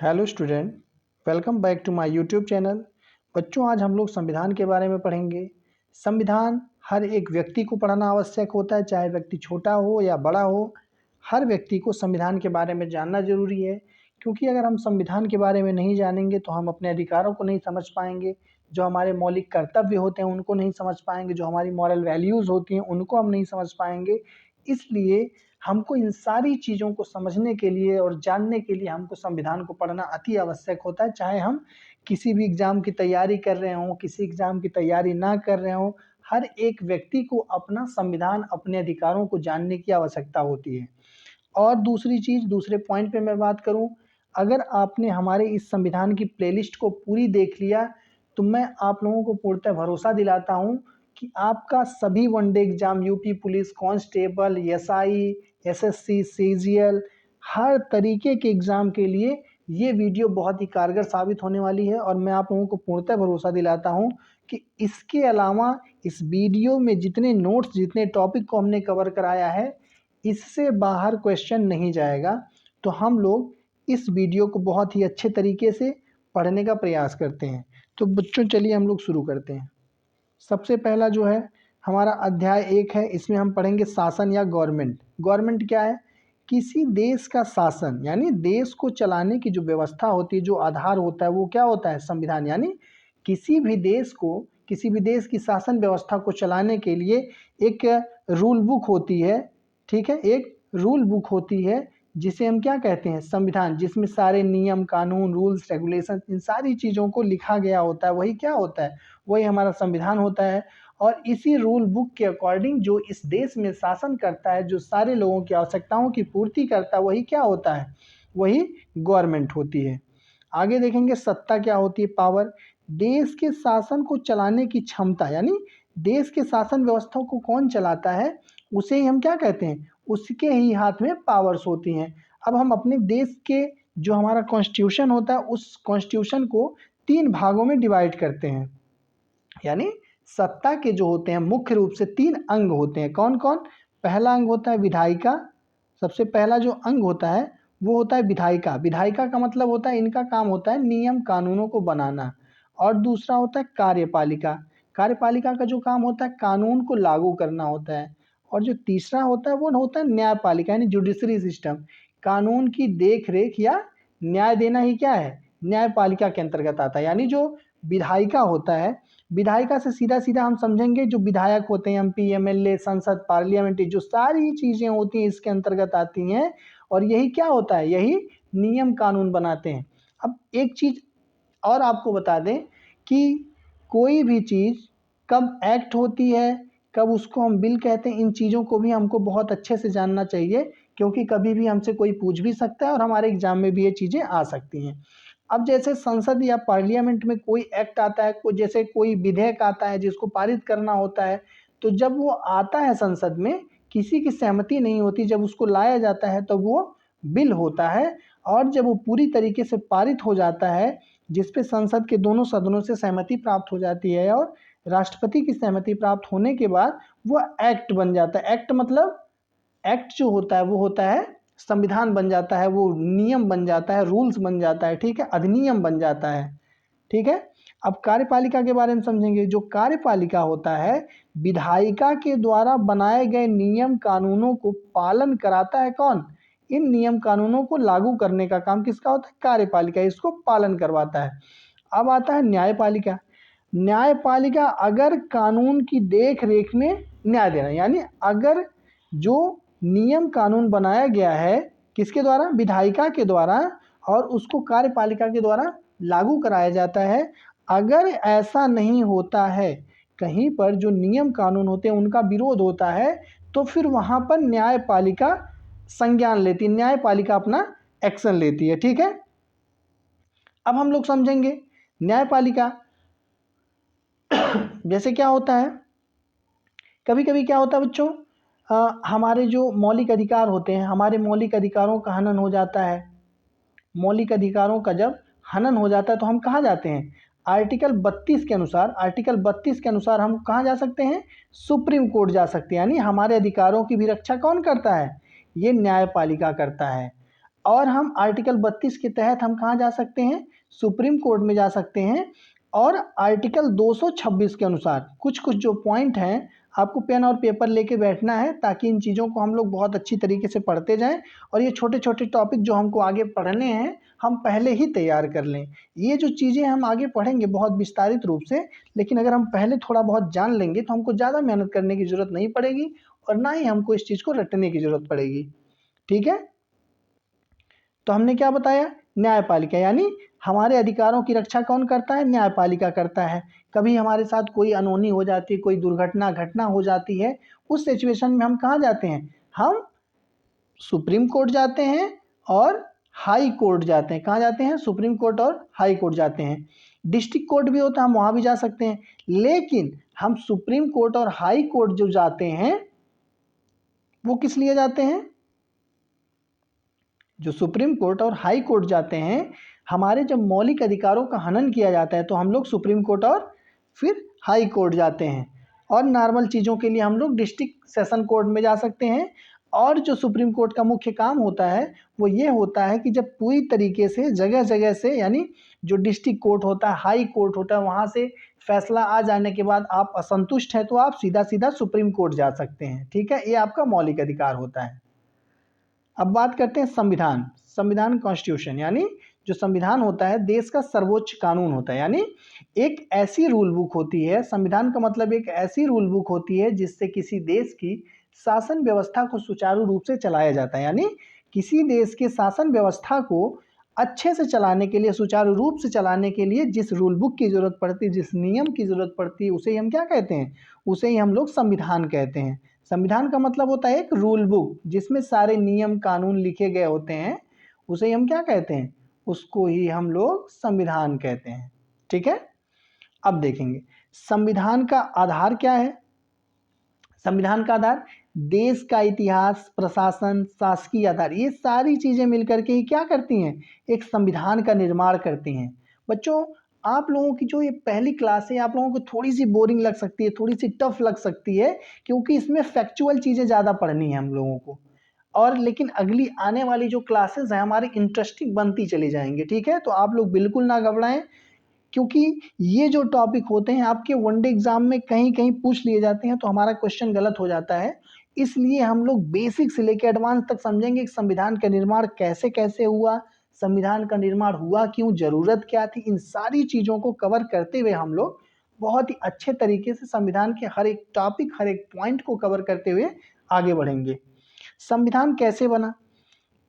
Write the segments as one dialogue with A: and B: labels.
A: Hello student, welcome back to my YouTube channel. बच्चों, आज हम लोग संविधान के बारे में पढ़ेंगे। संविधान हर एक व्यक्ति को पढ़ना आवश्यक होता है, चाहे व्यक्ति छोटा हो या बड़ा हो। हर व्यक्ति को संविधान के बारे में जानना जरूरी है, क्योंकि अगर हम संविधान के बारे में नहीं जानेंगे तो हम अपने अधिकारों को नहीं समझ पाएंगे, जो हमारे मौलिक कर्तव्य होते हैं उनको नहीं समझ पाएंगे, जो हमारी मॉरल वैल्यूज़ होती हैं उनको हम नहीं समझ पाएंगे। इसलिए हमको इन सारी चीज़ों को समझने के लिए और जानने के लिए हमको संविधान को पढ़ना अति आवश्यक होता है। चाहे हम किसी भी एग्ज़ाम की तैयारी कर रहे हों, किसी एग्ज़ाम की तैयारी ना कर रहे हों, हर एक व्यक्ति को अपना संविधान, अपने अधिकारों को जानने की आवश्यकता होती है। और दूसरी चीज़, दूसरे पॉइंट पे मैं बात करूं, अगर आपने हमारे इस संविधान की प्लेलिस्ट को पूरी देख लिया तो मैं आप लोगों को पूर्णतः भरोसा दिलाता हूं कि आपका सभी one day exam, UP police constable, SI, SSC, CGL, हर तरीके के एग्ज़ाम के लिए ये वीडियो बहुत ही कारगर साबित होने वाली है। और मैं आप लोगों को पूर्णतः भरोसा दिलाता हूं कि इसके अलावा इस वीडियो में जितने नोट्स, जितने टॉपिक को हमने कवर कराया है, इससे बाहर क्वेश्चन नहीं जाएगा। तो हम लोग इस वीडियो को बहुत ही अच्छे तरीके से पढ़ने का प्रयास करते हैं। तो बच्चों, चलिए हम लोग शुरू करते हैं। सबसे पहला जो है हमारा अध्याय 1 है, इसमें हम पढ़ेंगे शासन या गवर्नमेंट। गवर्नमेंट क्या है? किसी देश का शासन, यानी देश को चलाने की जो व्यवस्था होती है, जो आधार होता है, वो क्या होता है? संविधान। यानी किसी भी देश को, किसी भी देश की शासन व्यवस्था को चलाने के लिए एक रूल बुक होती है। ठीक है, एक रूल बुक होती है जिसे हम क्या कहते हैं? संविधान, जिसमें सारे नियम, कानून, रूल्स, रेगुलेशन, इन सारी चीज़ों को लिखा गया होता है। वही क्या होता है? वही हमारा संविधान होता है। और इसी रूल बुक के अकॉर्डिंग जो इस देश में शासन करता है, जो सारे लोगों की आवश्यकताओं की पूर्ति करता है, वही क्या होता है? वही गवर्नमेंट होती है। आगे देखेंगे सत्ता क्या होती है? पावर। देश के शासन को चलाने की क्षमता, यानी देश के शासन व्यवस्था को कौन चलाता है, उसे ही हम क्या कहते हैं? उसके ही हाथ में पावर्स होती हैं। अब हम अपने देश के जो हमारा कॉन्स्टिट्यूशन होता है, उस कॉन्स्टिट्यूशन को 3 भागों में डिवाइड करते हैं। यानी सत्ता के जो होते हैं मुख्य रूप से 3 अंग होते हैं। कौन कौन? पहला अंग होता है विधायिका। सबसे पहला जो अंग होता है वो होता है विधायिका। विधायिका का मतलब होता है, इनका काम होता है नियम कानूनों को बनाना। और दूसरा होता है कार्यपालिका। कार्यपालिका का जो काम होता है कानून को लागू करना होता है। और जो तीसरा होता है वो होता है न्यायपालिका, यानी जुडिशरी सिस्टम। कानून की देख रेख या न्याय देना ही क्या है? न्यायपालिका के अंतर्गत आता है। यानी जो विधायिका होता है, विधायिका से सीधा सीधा हम समझेंगे जो विधायक होते हैं, एमपी, एमएलए, संसद, पार्लियामेंट, जो सारी चीज़ें होती हैं इसके अंतर्गत आती हैं। और यही क्या होता है? यही नियम कानून बनाते हैं। अब एक चीज़ और आपको बता दें कि कोई भी चीज़ कब एक्ट होती है, कब उसको हम बिल कहते हैं, इन चीज़ों को भी हमको बहुत अच्छे से जानना चाहिए, क्योंकि कभी भी हमसे कोई पूछ भी सकता है और हमारे एग्जाम में भी ये चीज़ें आ सकती हैं। अब जैसे संसद या पार्लियामेंट में कोई एक्ट आता है, जैसे कोई विधेयक आता है जिसको पारित करना होता है, तो जब वो आता है संसद में, किसी की सहमति नहीं होती, जब उसको लाया जाता है तो वो बिल होता है। और जब वो पूरी तरीके से पारित हो जाता है, जिस पे संसद के दोनों सदनों से सहमति प्राप्त हो जाती है और राष्ट्रपति की सहमति प्राप्त होने के बाद वो एक्ट बन जाता है। एक्ट मतलब, एक्ट जो होता है वो होता है संविधान बन जाता है, वो नियम बन जाता है, रूल्स बन जाता है। ठीक है, अधिनियम बन जाता है। ठीक है। अब कार्यपालिका के बारे में समझेंगे। जो कार्यपालिका होता है, विधायिका के द्वारा बनाए गए नियम कानूनों को पालन कराता है। कौन? इन नियम कानूनों को लागू करने का काम किसका होता है? कार्यपालिका, इसको पालन करवाता है। अब आता है न्यायपालिका। न्यायपालिका अगर कानून की देख रेख में न्याय देना, यानी अगर जो नियम कानून बनाया गया है किसके द्वारा? विधायिका के द्वारा, और उसको कार्यपालिका के द्वारा लागू कराया जाता है। अगर ऐसा नहीं होता है, कहीं पर जो नियम कानून होते हैं उनका विरोध होता है, तो फिर वहाँ पर न्यायपालिका संज्ञान लेती है, न्यायपालिका अपना एक्शन लेती है। ठीक है। अब हम लोग समझेंगे न्यायपालिका जैसे क्या होता है। कभी कभी क्या होता है बच्चों, हमारे जो मौलिक अधिकार होते हैं, हमारे मौलिक अधिकारों का हनन हो जाता है। मौलिक अधिकारों का जब हनन हो जाता है तो हम कहाँ जाते हैं? आर्टिकल 32 के अनुसार, आर्टिकल 32 के अनुसार हम कहाँ जा सकते हैं? सुप्रीम कोर्ट जा सकते हैं। यानी हमारे अधिकारों की भी रक्षा कौन करता है? ये न्यायपालिका करता है। और हम आर्टिकल 32 के तहत हम कहाँ जा सकते हैं, सुप्रीम कोर्ट में जा सकते हैं। और आर्टिकल 226 के अनुसार कुछ कुछ जो पॉइंट हैं, आपको पेन और पेपर लेके बैठना है ताकि इन चीज़ों को हम लोग बहुत अच्छी तरीके से पढ़ते जाएं और ये छोटे छोटे टॉपिक जो हमको आगे पढ़ने हैं हम पहले ही तैयार कर लें। ये जो चीज़ें हम आगे पढ़ेंगे बहुत विस्तारित रूप से, लेकिन अगर हम पहले थोड़ा बहुत जान लेंगे तो हमको ज़्यादा मेहनत करने की ज़रूरत नहीं पड़ेगी और ना ही हमको इस चीज़ को रटने की ज़रूरत पड़ेगी। ठीक है, तो हमने क्या बताया, न्यायपालिका यानी हमारे अधिकारों की रक्षा कौन करता है, न्यायपालिका करता है। कभी हमारे साथ कोई अनहोनी हो जाती है, कोई दुर्घटना घटना हो जाती है, उस सिचुएशन में हम कहाँ जाते हैं, हम सुप्रीम कोर्ट जाते हैं और हाई कोर्ट जाते हैं। कहाँ जाते हैं, सुप्रीम कोर्ट और हाई कोर्ट जाते हैं। डिस्ट्रिक्ट कोर्ट भी होता है, हम वहाँ भी जा सकते हैं, लेकिन हम सुप्रीम कोर्ट और हाई कोर्ट जो जाते हैं वो किस लिए जाते हैं, जो सुप्रीम कोर्ट और हाई कोर्ट जाते हैं, हमारे जब मौलिक अधिकारों का हनन किया जाता है तो हम लोग सुप्रीम कोर्ट और फिर हाई कोर्ट जाते हैं। और नॉर्मल चीज़ों के लिए हम लोग डिस्ट्रिक्ट सेशन कोर्ट में जा सकते हैं। और जो सुप्रीम कोर्ट का मुख्य काम होता है वो ये होता है कि जब पूरी तरीके से जगह जगह से, यानी जो डिस्ट्रिक्ट कोर्ट होता है, हाई कोर्ट होता है, वहाँ से फैसला आ जाने के बाद आप असंतुष्ट हैं तो आप सीधा सीधा सुप्रीम कोर्ट जा सकते हैं। ठीक है, ये आपका मौलिक अधिकार होता है। अब बात करते हैं संविधान। संविधान कॉन्स्टिट्यूशन यानी जो संविधान होता है देश का सर्वोच्च कानून होता है, यानी एक ऐसी रूल बुक होती है, संविधान का मतलब एक ऐसी रूल बुक होती है जिससे किसी देश की शासन व्यवस्था को सुचारू रूप से चलाया जाता है। यानी किसी देश के शासन व्यवस्था को अच्छे से चलाने के लिए, सुचारू रूप से चलाने के लिए जिस रूल बुक की ज़रूरत पड़ती है, जिस नियम की ज़रूरत पड़ती है, उसे ही हम क्या कहते हैं, उसे ही हम लोग संविधान कहते हैं। संविधान का मतलब होता है एक रूल बुक जिसमें सारे नियम कानून लिखे गए होते हैं, उसे ही हम क्या कहते हैं, उसको ही हम लोग संविधान कहते हैं। ठीक है, अब देखेंगे संविधान का आधार क्या है। संविधान का आधार देश का इतिहास, प्रशासन, शासकीय आधार, ये सारी चीजें मिलकर के ही क्या करती हैं, एक संविधान का निर्माण करती हैं। बच्चों, आप लोगों की जो ये पहली क्लास है आप लोगों को थोड़ी सी बोरिंग लग सकती है, थोड़ी सी टफ लग सकती है, क्योंकि इसमें फैक्चुअल चीज़ें ज़्यादा पढ़नी है हम लोगों को। और लेकिन अगली आने वाली जो क्लासेस हैं हमारी इंटरेस्टिंग बनती चली जाएंगी। ठीक है, तो आप लोग बिल्कुल ना घबराएं, क्योंकि ये जो टॉपिक होते हैं आपके वनडे एग्जाम में कहीं कहीं पूछ लिए जाते हैं तो हमारा क्वेश्चन गलत हो जाता है। इसलिए हम लोग बेसिक से लेकर एडवांस तक समझेंगे कि संविधान का निर्माण कैसे कैसे हुआ, संविधान का निर्माण हुआ क्यों, ज़रूरत क्या थी, इन सारी चीज़ों को कवर करते हुए हम लोग बहुत ही अच्छे तरीके से संविधान के हर एक टॉपिक, हर एक पॉइंट को कवर करते हुए आगे बढ़ेंगे। संविधान कैसे बना,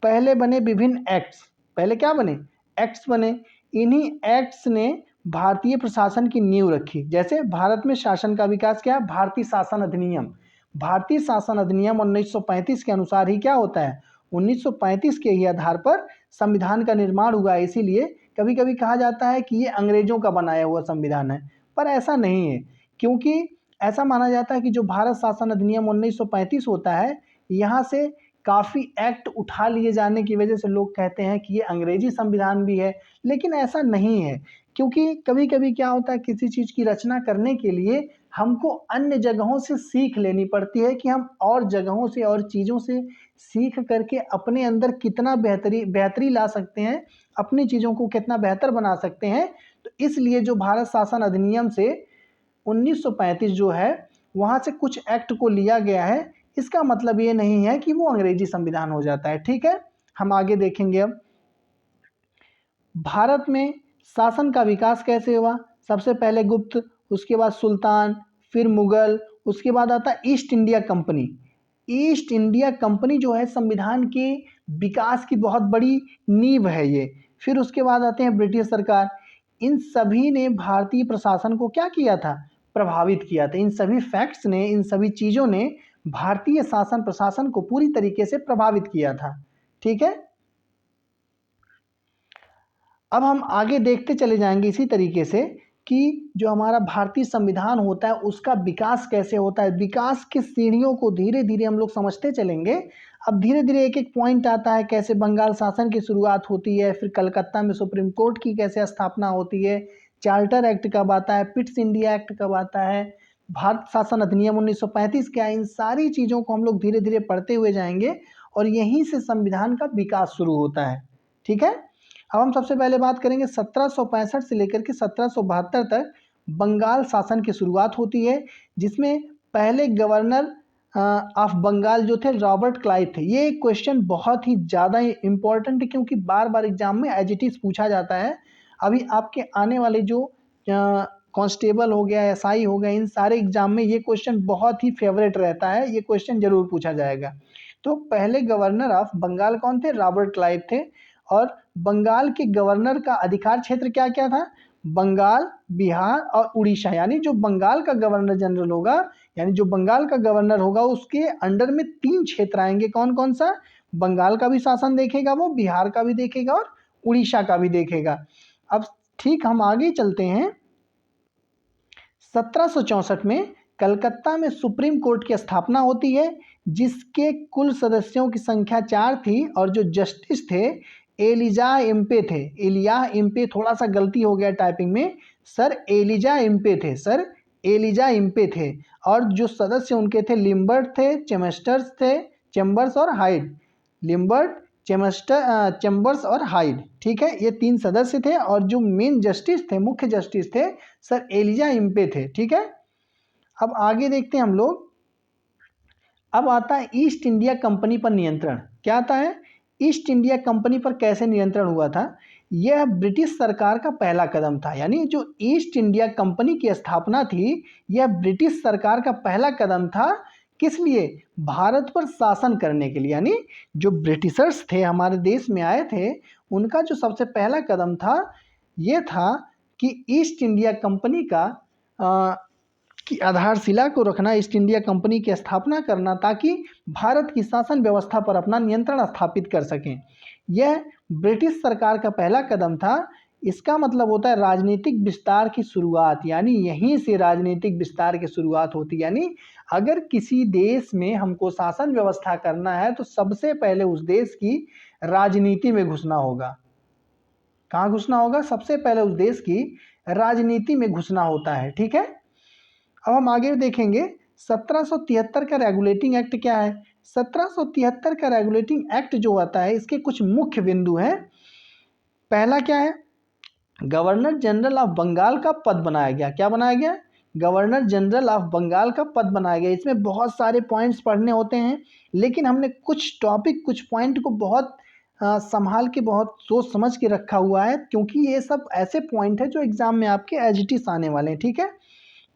A: पहले बने विभिन्न एक्ट्स। पहले क्या बने, एक्ट्स बने। इन्हीं एक्ट्स ने भारतीय प्रशासन की नींव रखी। जैसे भारत में शासन का विकास क्या है, भारतीय शासन अधिनियम। भारतीय शासन अधिनियम 1935 के अनुसार ही क्या होता है, 1935 के ही आधार पर संविधान का निर्माण हुआ है। इसीलिए कभी कभी कहा जाता है कि ये अंग्रेजों का बनाया हुआ संविधान है, पर ऐसा नहीं है। क्योंकि ऐसा माना जाता है कि जो भारत शासन अधिनियम 1935 होता है, यहाँ से काफ़ी एक्ट उठा लिए जाने की वजह से लोग कहते हैं कि ये अंग्रेजी संविधान भी है, लेकिन ऐसा नहीं है। क्योंकि कभी कभी क्या होता है, किसी चीज़ की रचना करने के लिए हमको अन्य जगहों से सीख लेनी पड़ती है कि हम और जगहों से और चीज़ों से सीख करके अपने अंदर कितना बेहतरी ला सकते हैं, अपनी चीज़ों को कितना बेहतर बना सकते हैं। तो इसलिए जो भारत शासन अधिनियम से 1935 जो है वहाँ से कुछ एक्ट को लिया गया है, इसका मतलब ये नहीं है कि वो अंग्रेजी संविधान हो जाता है। ठीक है, हम आगे देखेंगे। अब भारत में शासन का विकास कैसे हुआ, सबसे पहले गुप्त, उसके बाद सुल्तान, फिर मुगल, उसके बाद आता है east India company. East India company जो है संविधान के विकास की बहुत बड़ी नींव है ये। फिर उसके बाद आते हैं ब्रिटिश सरकार। इन सभी ने भारतीय प्रशासन को क्या किया था, प्रभावित किया था। इन सभी फैक्ट्स ने, इन सभी चीज़ों ने भारतीय शासन प्रशासन को पूरी तरीके से प्रभावित किया था। ठीक है, अब हम आगे देखते चले जाएंगे इसी तरीके से कि जो हमारा भारतीय संविधान होता है उसका विकास कैसे होता है। विकास की सीढ़ियों को धीरे धीरे हम लोग समझते चलेंगे। अब धीरे धीरे एक एक पॉइंट आता है, कैसे बंगाल शासन की शुरुआत होती है, फिर कलकत्ता में सुप्रीम कोर्ट की कैसे स्थापना होती है, चार्टर एक्ट कब आता है, पिट्स इंडिया एक्ट कब आता है, भारत शासन अधिनियम 1935 क्या है। इन सारी चीज़ों को हम लोग धीरे धीरे पढ़ते हुए जाएंगे और यहीं से संविधान का विकास शुरू होता है। ठीक है, अब हम सबसे पहले बात करेंगे 1765 से लेकर के 1772 तक बंगाल शासन की शुरुआत होती है, जिसमें पहले गवर्नर ऑफ बंगाल जो थे रॉबर्ट क्लाइव थे। ये क्वेश्चन बहुत ही ज़्यादा इम्पोर्टेंट है, क्योंकि बार बार एग्जाम में एज इट इज़ पूछा जाता है। अभी आपके आने वाले जो कांस्टेबल हो गया, एसआई हो गया, इन सारे एग्जाम में ये क्वेश्चन बहुत ही फेवरेट रहता है, ये क्वेश्चन जरूर पूछा जाएगा। तो पहले गवर्नर ऑफ बंगाल कौन थे? रॉबर्ट क्लाइव थे। और बंगाल के गवर्नर का अधिकार क्षेत्र क्या क्या था? बंगाल, बिहार और उड़ीसा। यानी जो बंगाल का गवर्नर जनरल होगा, यानी जो बंगाल का गवर्नर होगा, उसके अंडर में 3 क्षेत्र आएंगे। कौन कौन सा? बंगाल का भी शासन देखेगा वो, बिहार का भी देखेगा और उड़ीसा का भी देखेगा। अब ठीक हम आगे चलते हैं। 1764 में कलकत्ता में सुप्रीम कोर्ट की स्थापना होती है, जिसके कुल सदस्यों की संख्या 4 थी और जो जस्टिस थे एलिजा इम्पे थे। एलिया इम्पे, थोड़ा सा गलती हो गया टाइपिंग में, सर एलिजा इम्पे थे, सर एलिजा इम्पे थे। और जो सदस्य उनके थे लिम्बर्ट थे, चेम्बर्स थे, चेम्बर्स और हाइड। लिम्बर्ट, चेम्बर्स और हाइड। ठीक है, ये 3 सदस्य थे और जो मेन जस्टिस थे, मुख्य जस्टिस थे, सर एलिजा इम्पे थे। ठीक है, अब आगे देखते हैं हम लोग। अब आता है ईस्ट इंडिया कंपनी पर नियंत्रण। क्या आता है? ईस्ट इंडिया कंपनी पर कैसे नियंत्रण हुआ था? यह ब्रिटिश सरकार का पहला कदम था। यानी जो ईस्ट इंडिया कंपनी की स्थापना थी, यह ब्रिटिश सरकार का पहला कदम था। किस लिए? भारत पर शासन करने के लिए। यानी जो ब्रिटिशर्स थे, हमारे देश में आए थे, उनका जो सबसे पहला कदम था, ये था कि ईस्ट इंडिया कंपनी की आधारशिला को रखना, ईस्ट इंडिया कंपनी की स्थापना करना, ताकि भारत की शासन व्यवस्था पर अपना नियंत्रण स्थापित कर सकें। यह ब्रिटिश सरकार का पहला कदम था। इसका मतलब होता है राजनीतिक विस्तार की शुरुआत। यानी यहीं से राजनीतिक विस्तार की शुरुआत होती है। यानी अगर किसी देश में हमको शासन व्यवस्था करना है, तो सबसे पहले उस देश की राजनीति में घुसना होगा। कहाँ घुसना होगा? सबसे पहले उस देश की राजनीति में घुसना होता है। ठीक है, अब हम आगे देखेंगे 1773 का रेगुलेटिंग एक्ट क्या है। 1773 का रेगुलेटिंग एक्ट जो आता है, इसके कुछ मुख्य बिंदु हैं। पहला क्या है? गवर्नर जनरल ऑफ बंगाल का पद बनाया गया। क्या बनाया गया? गवर्नर जनरल ऑफ बंगाल का पद बनाया गया। इसमें बहुत सारे पॉइंट्स पढ़ने होते हैं, लेकिन हमने कुछ टॉपिक, कुछ पॉइंट को बहुत संभाल के, बहुत सोच समझ के रखा हुआ है, क्योंकि ये सब ऐसे पॉइंट है जो एग्जाम में आपके एज इट इज आने वाले हैं। ठीक है,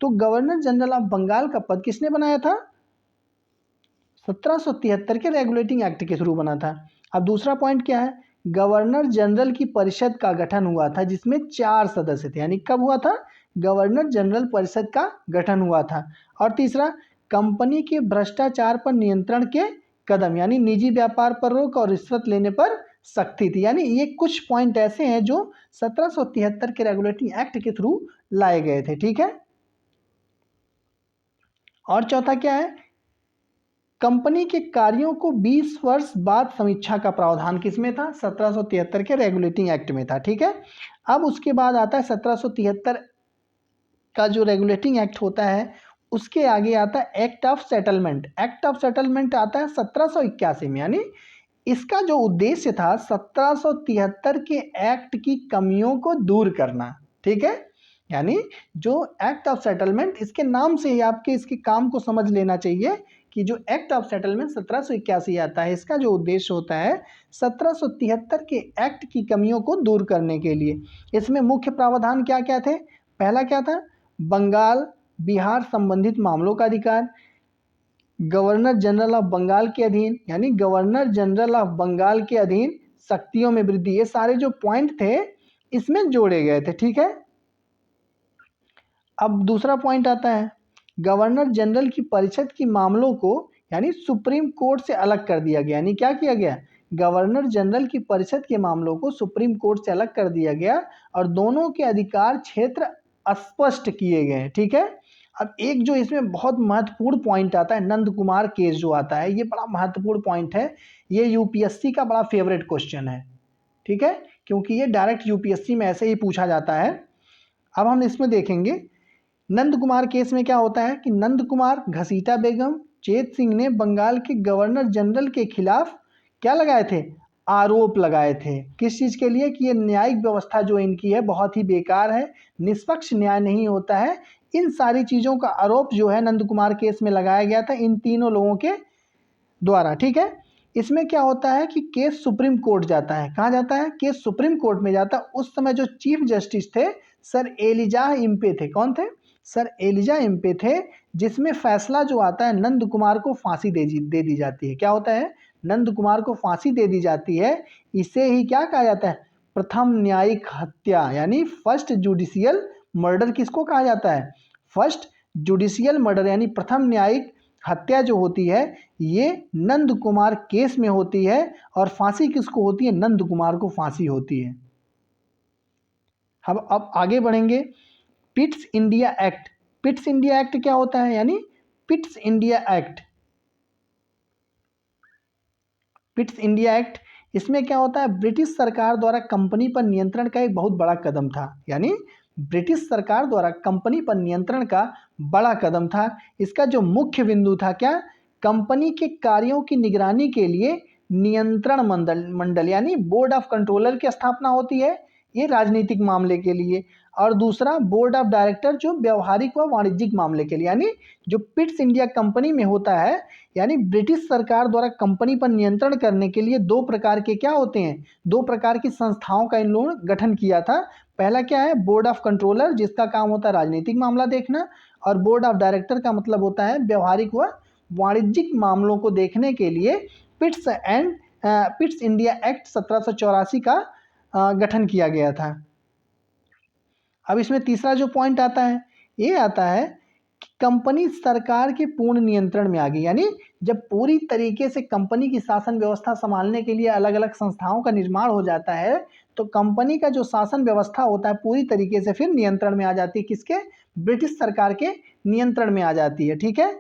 A: तो गवर्नर जनरल ऑफ बंगाल का पद किसने बनाया था? 1773 के रेगुलेटिंग एक्ट के थ्रू बना था। अब दूसरा पॉइंट क्या है? गवर्नर जनरल की परिषद का गठन हुआ था, जिसमें 4 सदस्य थे। यानी कब हुआ था? गवर्नर जनरल परिषद का गठन हुआ था। और तीसरा, कंपनी के भ्रष्टाचार पर नियंत्रण के कदम, यानी निजी व्यापार पर रोक और रिश्वत लेने पर सख्ती थी। यानी ये कुछ पॉइंट ऐसे हैं जो 1773 के रेगुलेटिंग एक्ट के थ्रू लाए गए थे। ठीक है, और चौथा क्या है? कंपनी के कार्यों को 20 वर्ष बाद समीक्षा का प्रावधान किसमें था? 1773 के रेगुलेटिंग एक्ट में था। ठीक है, अब उसके बाद आता है 1773 का जो रेगुलेटिंग एक्ट होता है, उसके आगे आता है act of settlement. Act of settlement आता है 1781 में। यानी इसका जो उद्देश्य था 1773 के एक्ट की कमियों को दूर करना। ठीक है, यानी जो एक्ट ऑफ सेटलमेंट, इसके नाम से ही आपके इसके काम को समझ लेना चाहिए कि जो एक्ट ऑफ सेटलमेंट 1781 आता है, इसका जो उद्देश्य होता है 1773 के एक्ट की कमियों को दूर करने के लिए। इसमें मुख्य प्रावधान क्या क्या थे? पहला क्या था? बंगाल, बिहार संबंधित मामलों का अधिकार, गवर्नर जनरल ऑफ बंगाल के अधीन, यानी गवर्नर जनरल ऑफ बंगाल के अधीन शक्तियों में वृद्धि। ये सारे जो पॉइंट थे इसमें जोड़े गए थे। ठीक है, अब दूसरा पॉइंट आता है गवर्नर जनरल की परिषद की मामलों को, यानी सुप्रीम कोर्ट से अलग कर दिया गया। यानी क्या किया गया? गवर्नर जनरल की परिषद के मामलों को सुप्रीम कोर्ट से अलग कर दिया गया और दोनों के अधिकार क्षेत्र स्पष्ट किए गए। ठीक है, अब एक जो इसमें बहुत महत्वपूर्ण पॉइंट आता है, नंद कुमार केस जो आता है, ये बड़ा महत्वपूर्ण पॉइंट है। ये यूपीएससी का बड़ा फेवरेट क्वेश्चन है। ठीक है, क्योंकि ये डायरेक्ट यूपीएससी में ऐसे ही पूछा जाता है। अब हम इसमें देखेंगे नंद कुमार केस में क्या होता है कि नंद कुमार, घसीटा बेगम, चेत सिंह ने बंगाल के गवर्नर जनरल के खिलाफ क्या लगाए थे? आरोप लगाए थे। किस चीज़ के लिए? कि ये न्यायिक व्यवस्था जो इनकी है बहुत ही बेकार है, निष्पक्ष न्याय नहीं होता है। इन सारी चीज़ों का आरोप जो है नंद कुमार केस में लगाया गया था इन तीनों लोगों के द्वारा, ठीक है। इसमें क्या होता है कि केस सुप्रीम कोर्ट जाता है। कहाँ जाता है? केस सुप्रीम कोर्ट में जाता है। उस समय जो चीफ जस्टिस थे सर एलिजाह इम्पे थे। कौन थे? सर एलिजाह इम्पे थे, जिसमें फैसला जो आता है नंद कुमार को फांसी दे दी जाती है। क्या होता है? नंद कुमार को फांसी दे दी जाती है। इसे ही क्या कहा जाता है? प्रथम न्यायिक हत्या, यानी फर्स्ट जुडिशियल मर्डर किसको कहा जाता है? फर्स्ट जुडिशियल मर्डर, यानी प्रथम न्यायिक हत्या जो होती है ये नंद कुमार केस में होती है। और फांसी किसको होती है? नंद कुमार को फांसी होती है। हम अब आगे बढ़ेंगे। Pitt's India act. Pitt's India act क्या होता है? यानी Pitt's India act, Pitt's India act, इसमें क्या होता है? ब्रिटिश सरकार द्वारा कंपनी पर नियंत्रण का एक बहुत बड़ा कदम था। यानी ब्रिटिश सरकार द्वारा कंपनी पर नियंत्रण का बड़ा कदम था। इसका जो मुख्य बिंदु था क्या? कंपनी के कार्यों की निगरानी के लिए नियंत्रण मंडल यानी बोर्ड ऑफ कंट्रोलर की स्थापना होती है, ये राजनीतिक मामले के लिए। और दूसरा बोर्ड ऑफ डायरेक्टर जो व्यवहारिक व वाणिज्यिक मामले के लिए। यानी जो पिट्स इंडिया कंपनी में होता है, यानी ब्रिटिश सरकार द्वारा कंपनी पर नियंत्रण करने के लिए दो प्रकार के क्या होते हैं? दो प्रकार की संस्थाओं का इन लोगों ने गठन किया था। पहला क्या है? बोर्ड ऑफ कंट्रोलर, जिसका काम होता है राजनीतिक मामला देखना। और बोर्ड ऑफ डायरेक्टर का मतलब होता है व्यवहारिक व वाणिज्यिक मामलों को देखने के लिए पिट्स इंडिया एक्ट 1784 का गठन किया गया था। अब इसमें तीसरा जो पॉइंट आता है ये आता है कि कंपनी सरकार के पूर्ण नियंत्रण में आ गई। यानी जब पूरी तरीके से कंपनी की शासन व्यवस्था संभालने के लिए अलग अलग संस्थाओं का निर्माण हो जाता है तो कंपनी का जो शासन व्यवस्था होता है पूरी तरीके से फिर नियंत्रण में आ जाती है। किसके? ब्रिटिश सरकार के नियंत्रण में आ जाती है, ठीक है।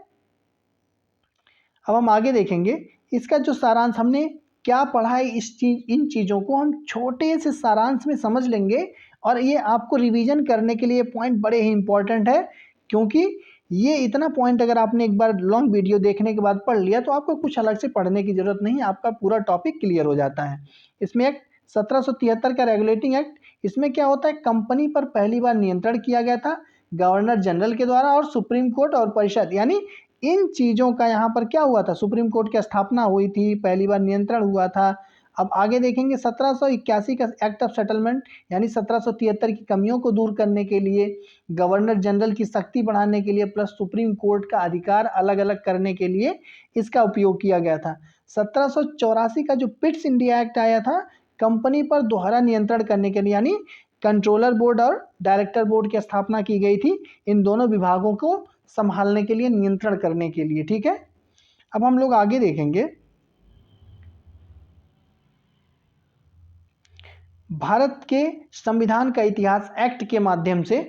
A: अब हम आगे देखेंगे इसका जो सारांश, हमने क्या पढ़ा है इन चीज़ों को हम छोटे से सारांश में समझ लेंगे। और ये आपको रिवीजन करने के लिए पॉइंट बड़े ही इंपॉर्टेंट है, क्योंकि ये इतना पॉइंट अगर आपने एक बार लॉन्ग वीडियो देखने के बाद पढ़ लिया तो आपको कुछ अलग से पढ़ने की जरूरत नहीं, आपका पूरा टॉपिक क्लियर हो जाता है। इसमें एक 1773 का रेगुलेटिंग एक्ट, इसमें क्या होता है? कंपनी पर पहली बार नियंत्रण किया गया था गवर्नर जनरल के द्वारा और सुप्रीम कोर्ट और परिषद, यानी इन चीज़ों का यहाँ पर क्या हुआ था? सुप्रीम कोर्ट की स्थापना हुई थी, पहली बार नियंत्रण हुआ था। अब आगे देखेंगे 1781 का एक्ट ऑफ सेटलमेंट, यानी 1773 की कमियों को दूर करने के लिए, गवर्नर जनरल की शक्ति बढ़ाने के लिए, प्लस सुप्रीम कोर्ट का अधिकार अलग अलग करने के लिए इसका उपयोग किया गया था। 1784 का जो पिट्स इंडिया एक्ट आया था कंपनी पर दोहरा नियंत्रण करने के लिए, यानी कंट्रोलर बोर्ड और डायरेक्टर बोर्ड की स्थापना की गई थी इन दोनों विभागों को संभालने के लिए, नियंत्रण करने के लिए, ठीक है। अब हम लोग आगे देखेंगे भारत के संविधान का इतिहास एक्ट के माध्यम से।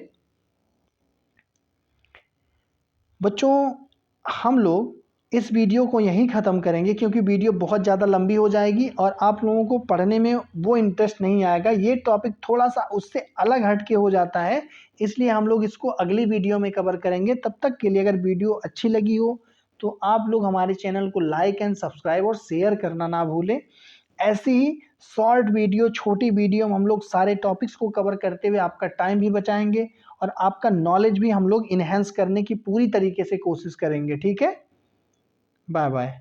A: बच्चों हम लोग इस वीडियो को यहीं ख़त्म करेंगे क्योंकि वीडियो बहुत ज़्यादा लंबी हो जाएगी और आप लोगों को पढ़ने में वो इंटरेस्ट नहीं आएगा। ये टॉपिक थोड़ा सा उससे अलग हट के हो जाता है, इसलिए हम लोग इसको अगली वीडियो में कवर करेंगे। तब तक के लिए अगर वीडियो अच्छी लगी हो तो आप लोग हमारे चैनल को लाइक एंड सब्सक्राइब और शेयर करना ना भूलें। ऐसी ही शॉर्ट वीडियो, छोटी वीडियो हम लोग सारे टॉपिक्स को कवर करते हुए आपका टाइम भी बचाएंगे और आपका नॉलेज भी हम लोग इन्हेंस करने की पूरी तरीके से कोशिश करेंगे, ठीक है। Bye bye.